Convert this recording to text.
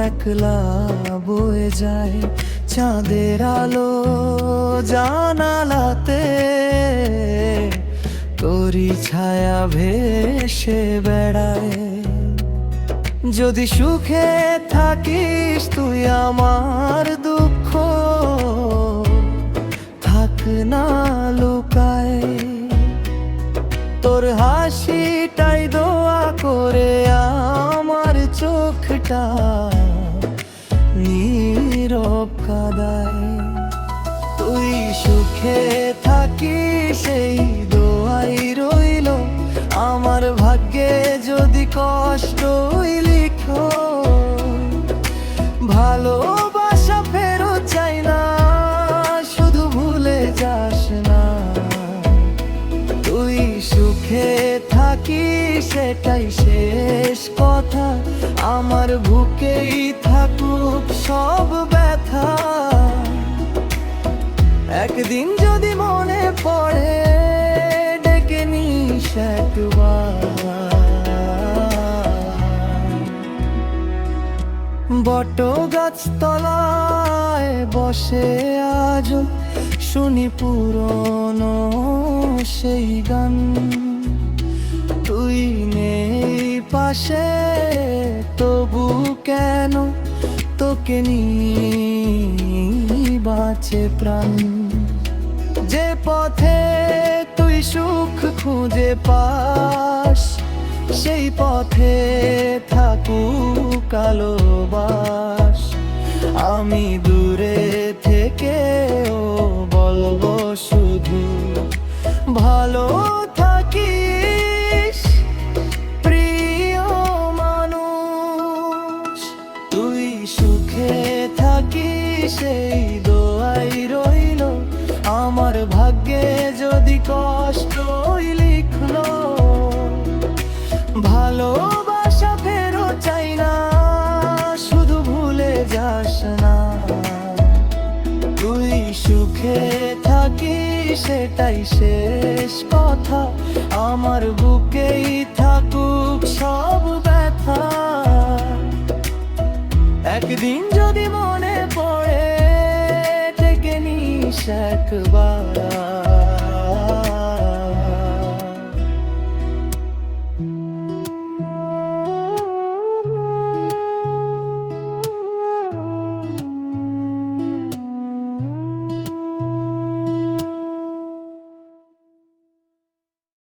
একলা বয়ে যায় চাঁদের আলো জানালাতে, তোরই ছায়া ভেসে বেড়ায়। যদি সুখে থাকিস তুই আমার দুঃখ থাক না লুকায়। তোর হাসিটাই দোয়া করে আমার চোখটা নীরব কাঁদায়। তুই সুখে থাকিস সেই দোয়াই রইল, আমার ভাগ্যে যদি কষ্টই লিখো। ভালোবাসা ফেরত চাই না, শুধু ভুলে যাস না। তুই সুখে থাকিস সেটাই শেষ কথা, আমার বুকেই থাকুক সব ব্যথা। একদিন যদি মনে পড়ে ডেকে নিস একবার। বট গাছ তলায় বসে আজ শুনি পুরনো সেই গান। তুই নেই পাশে তবু কেন তোকে নিয়ে বাঁচে প্রাণ। যে পথে তুই সুখ খুঁজে পাস সেই পথে থাকুক আলো বাস। আমি দূরে থেকেও বলবো শুধু ভালো থাকিস প্রিয় মানুষ। তুই সুখে থাকিস সেই দোয়াই রইল, আমার ভাগ্যে যদি কষ্টই লিখলো। ভালোবাসা ফেরত চাই না, শুধু ভুলে যাস না। তুই সুখে থাকিস সেটাই শেষ কথা, আমার বুকেই থাকুক সব ব্যথা। একদিন যদি মনে পড়ে ডেকে নিস একবার।